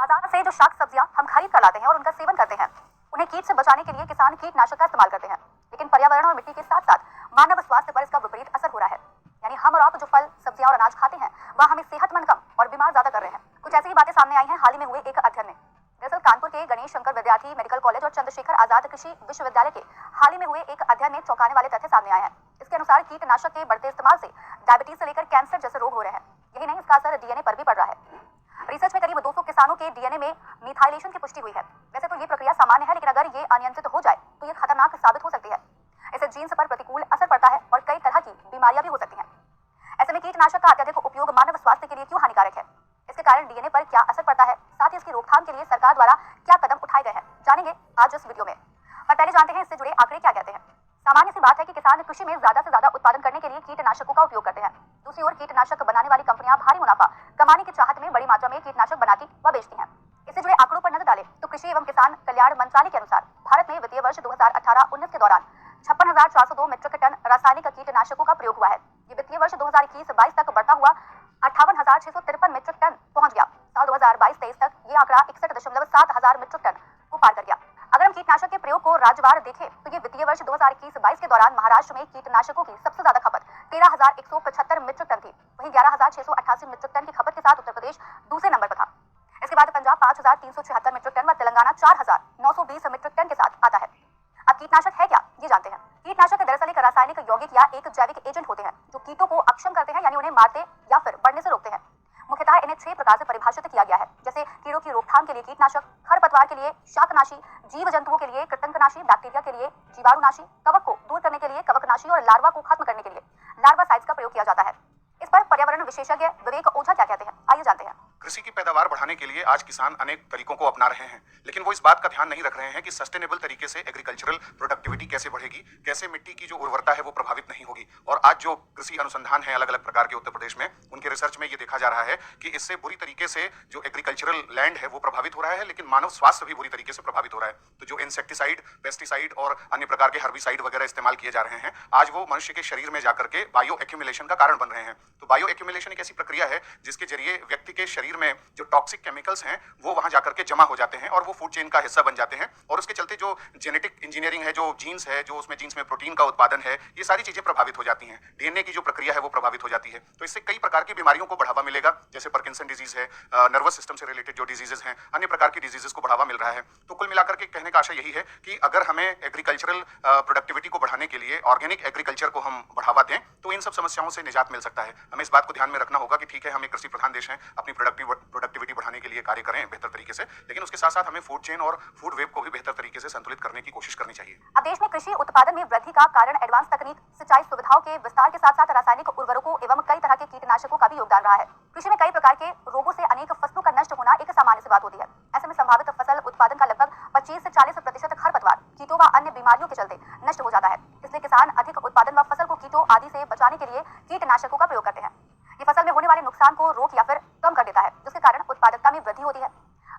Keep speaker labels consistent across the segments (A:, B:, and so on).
A: बाजार से जो शाक सब्जियां हम खरीद कर लाते हैं और उनका सेवन करते हैं, उन्हें कीट से बचाने के लिए किसान कीटनाशक का इस्तेमाल करते हैं, लेकिन पर्यावरण और मिट्टी के साथ साथ मानव स्वास्थ्य पर इसका विपरीत असर हो रहा है। यानी हम और आप जो फल सब्जियां और अनाज खाते हैं वह हमें सेहतमंद कम और बीमार ज्यादा कर रहे हैं। कुछ ऐसी ही बातें सामने आई हैं हाल ही में हुए एक अध्ययन में। दरअसल कानपुर के गणेश शंकर विद्यार्थी मेडिकल कॉलेज और चंद्रशेखर आजाद कृषि विश्वविद्यालय के हाल ही में हुए एक अध्ययन में चौंकाने वाले तथ्य सामने आए हैं। इसके अनुसार कीटनाशक के बढ़ते इस्तेमाल से डायबिटीज से लेकर कैंसर जैसे रोग हो रहे हैं। यही नहीं, इसका असर डीएनए पर भी पड़ रहा है। रिसर्च में करीब 200 किसानों के डीएनए में मिथाइलेशन की पुष्टि हुई है। वैसे तो ये प्रक्रिया सामान्य है, लेकिन अगर ये अनियंत्रित हो जाए तो ये खतरनाक साबित हो सकती है। इससे जीन्स पर प्रतिकूल असर पड़ता है और कई तरह की बीमारियां भी हो सकती हैं। ऐसे में कीटनाशक का अत्यधिक उपयोग मानव स्वास्थ्य के लिए क्यों हानिकारक है, इसके कारण डीएनए पर क्या असर पड़ता है, साथ ही इसकी रोकथाम के लिए सरकार द्वारा क्या कदम उठाए गए हैं, जानेंगे आज इस वीडियो में। और पहले जानते हैं इससे जुड़े आंकड़े क्या कहते हैं। सामान्य सी बात है कि किसान कृषि में ज्यादा से ज्यादा उत्पादन करने के लिए कीटनाशकों का उपयोग करते हैं। दूसरी ओर कीटनाशक बनाने वाली कंपनियां भारी मुनाफा कमाने की चाहत में बड़ी मात्रा में कीटनाशक बनाती व बेचती हैं। इससे जुड़े आंकड़ों पर नजर डालें तो कृषि एवं किसान कल्याण मंत्रालय के अनुसार भारत में वित्तीय वर्ष 2018-19 के दौरान 56,402 मीट्रिक टन रासायनिक कीटनाशकों का प्रयोग हुआ है। ये वित्तीय वर्ष 2021-22 तक बढ़ता हुआ 58,653 मीट्रिक टन पहुंच गया। साल 2022-23 तक ये आंकड़ा 61.7 हजार मीट्रिक टन को पार कर गया। अगर हम कीटनाशक के प्रयोग को राज्यवार देखें तो ये वित्तीय वर्ष 2021-22 के दौरान महाराष्ट्र में कीटनाशकों की सबसे ज्यादा खपत 13,175 मीट्रिक टन थी। वहीं 11,688 मीट्रिक टन की खपत के साथ उत्तर प्रदेश दूसरे नंबर पर था। इसके बाद पंजाब 5,376 मीट्रिक टन व तेलंगाना 4,920 मीट्रिक टन के साथ आता है। अब कीटनाशक है क्या, ये जानते हैं। कीटनाशक दरअसल एक रासायनिक यौगिक या एक जैविक एजेंट होते हैं जो कीटों को अक्षम करते हैं, यानी उन्हें मारते या फिर बढ़ने से रोकते हैं। मुख्यतः इन्हें 6 प्रकार से परिभाषित किया गया है, जैसे कीड़ों की रोकथाम के लिए कीटनाशक, खरपतवार के लिए शाकनाशी, जीव जंतुओं के लिए कृंतकनाशी, बैक्टीरिया के लिए जीवाणुनाशी, कवक को दूर करने के लिए कवकनाशी और लार्वा को खत्म करने के लिए लार्वासाइड्स का प्रयोग किया जाता है। इस पर पर्यावरण विशेषज्ञ विवेक ओझा क्या कहते हैं, आइए जानते हैं।
B: कृषि की पैदावार बढ़ाने के लिए आज किसान अनेक तरीकों को अपना रहे हैं, लेकिन वो इस बात का ध्यान नहीं रख रहे हैं कि सस्टेनेबल तरीके से एग्रीकल्चरल प्रोडक्टिविटी कैसे बढ़ेगी, कैसे मिट्टी की जो उर्वरता है वो प्रभावित नहीं होगी। और आज जो कृषि अनुसंधान है अलग अलग प्रकार के उत्तर प्रदेश में, उनके रिसर्च में ये देखा जा रहा है कि इससे बुरी तरीके से जो एग्रीकल्चरल लैंड है वो प्रभावित हो रहा है, लेकिन मानव स्वास्थ्य भी बुरी तरीके से प्रभावित हो रहा है। तो जो इंसेक्टिसाइड, पेस्टिसाइड और अन्य प्रकार के हर्बिसाइड वगैरह इस्तेमाल किए जा रहे हैं, आज वो मनुष्य के शरीर में जाकर के बायो एक्यूमुलेशन का कारण बन रहे हैं। तो बायो एक्यूमुलेशन एक ऐसी प्रक्रिया है जिसके जरिए व्यक्ति के शरीर में जो टॉक्सिक केमिकल्स हैं वो वहां जाकर के जमा हो जाते हैं और वो फूड चेन का हिस्सा बन जाते हैं, और उसके चलते जो जेनेटिक इंजीनियरिंग है, जो जीन्स है, जो उसमें जीन्स में प्रोटीन का उत्पादन है, ये सारी चीजें प्रभावित हो जाती हैं। डीएनए की जो प्रक्रिया है वो प्रभावित हो जाती है। तो इससे कई प्रकार की बीमारियों को बढ़ावा मिलेगा, जैसे पार्किंसन डिजीज है, नर्वस सिस्टम से रिलेटेड जो डिजीजेस हैं, अन्य प्रकार की डिजीजेस को बढ़ावा मिल रहा है। तो कुल मिलाकर के कहने का आशय यही है कि अगर हमें एग्रीकल्चरल प्रोडक्टिविटी को बढ़ाने के लिए ऑर्गेनिक एग्रीकल्चर को हम बढ़ावा दें तो इन सब समस्याओं से निजात मिल सकता है। हमें इस बात को ध्यान में रखना होगा कि ठीक है, हम एक कृषि प्रधान देश हैं, अपनी प्रोडक्टिविटी बढ़ाने के लिए कार्य करें बेहतर तरीके से, लेकिन उसके साथ साथ हमें फूड चेन और फूड वेब को भी बेहतर तरीके से संतुलित करने की कोशिश करनी चाहिए।
A: अब देश में कृषि उत्पादन में वृद्धि का कारण एडवांस तकनीक, सिंचाई सुविधाओं के विस्तार के साथ साथ रासायनिक उर्वरकों एवं कई तरह के कीटनाशकों का भी योगदान रहा है। कृषि में कई प्रकार के रोगों से अनेक फसलों का नष्ट होना एक सामान्य सी बात होती है। ऐसे में संभावित फसल उत्पादन का लगभग 25 से 40% खरपतवार, कीटों व अन्य बीमारियों के चलते नष्ट हो जाता है। इसलिए किसान अधिक उत्पादन व फसल को कीटों आदि से बचाने के लिए कीटनाशकों का प्रयोग करते हैं। ये फसल में होने वाले नुकसान को रोक या फिर कम कर देता है, जिसके कारण उत्पादकता में वृद्धि होती है।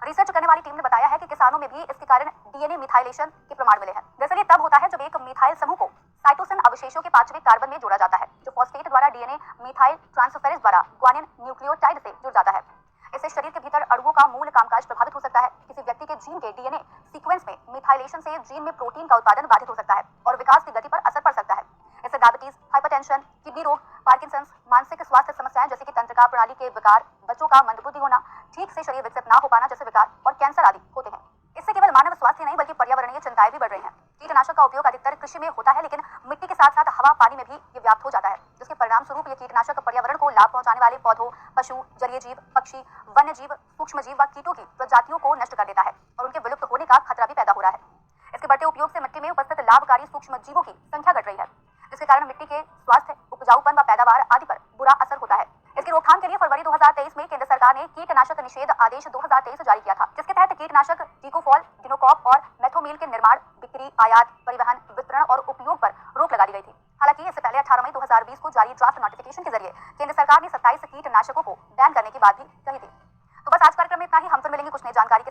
A: रिसर्च करने वाली टीम ने बताया है कि किसानों में भी इसके कारण डीएनए मिथाइलेशन के प्रमाण मिले हैं। दरअसल ये तब होता है जब एक मिथाइल समूह को साइटोसिन अवशेषों के 5वें कार्बन में जोड़ा जाता है, जो फॉस्फेट द्वारा डीएनए मिथाइल ट्रांसफेरेज द्वारा ग्वानिन न्यूक्लियोटाइड से जुड़ जाता है। इससे शरीर के भीतर अणुओं का मूल कामकाज प्रभावित हो सकता है। किसी व्यक्ति के जीन के डीएनए सीक्वेंस में मिथाइलेशन से जीन में प्रोटीन का उत्पादन बाधित हो सकता है और विकास की गति पर असर पड़ सकता है। इससे डायबिटीज, हाइपरटेंशन, किडनी रोग, पार्किंसंस, मानसिक स्वास्थ्य समस्याएं जैसे कि तंत्रिका प्रणाली के विकार, बच्चों का मंदबुद्धि होना, ठीक से शरीर विकसित ना हो पाना जैसे विकार और कैंसर आदि होते हैं। इससे केवल मानव स्वास्थ्य नहीं बल्कि पर्यावरणीय चिंताएं भी बढ़ रही हैं। कीटनाशक का उपयोग अधिकतर कृषि में होता है, लेकिन मिट्टी के साथ साथ हवा पानी में भी ये व्याप्त हो जाता है, जिसके परिणाम स्वरूप ये कीटनाशक पर्यावरण को लाभ पहुंचाने वाले पौधों, पशु, जलीय जीव, पक्षी, वन्य जीव, सूक्ष्म जीव व कीटों की प्रजातियों को नष्ट कर देता है और उनके विलुप्त होने का खतरा भी पैदा हो रहा है। इसके बढ़ते उपयोग से मिट्टी में उपस्थित लाभकारी सूक्ष्म जीवों की संख्या घट रही है, जिसके कारण मिट्टी के स्वास्थ्य, उपजाऊपन व पैदावार आदि पर बुरा असर होता है। इसकी रोकथाम के लिए फरवरी 2023 में केंद्र सरकार ने कीटनाशक निषेध आदेश 2023 जारी किया था, जिसके तहत कीटनाशक टिकोफॉल, डिनोकॉप और मेथोमिल के निर्माण, बिक्री, आयात, परिवहन, वितरण और उपयोग पर रोक लगा दी गई थी। हालांकि इससे पहले 18 मई 2020 को जारी ड्राफ्ट नोटिफिकेशन के जरिए केंद्र सरकार ने 27 कीटनाशकों को बैन करने की बात भी कही थी। तो बस आज कार्यक्रम में इतना ही। हम फिर मिलेंगे कुछ नई जानकारी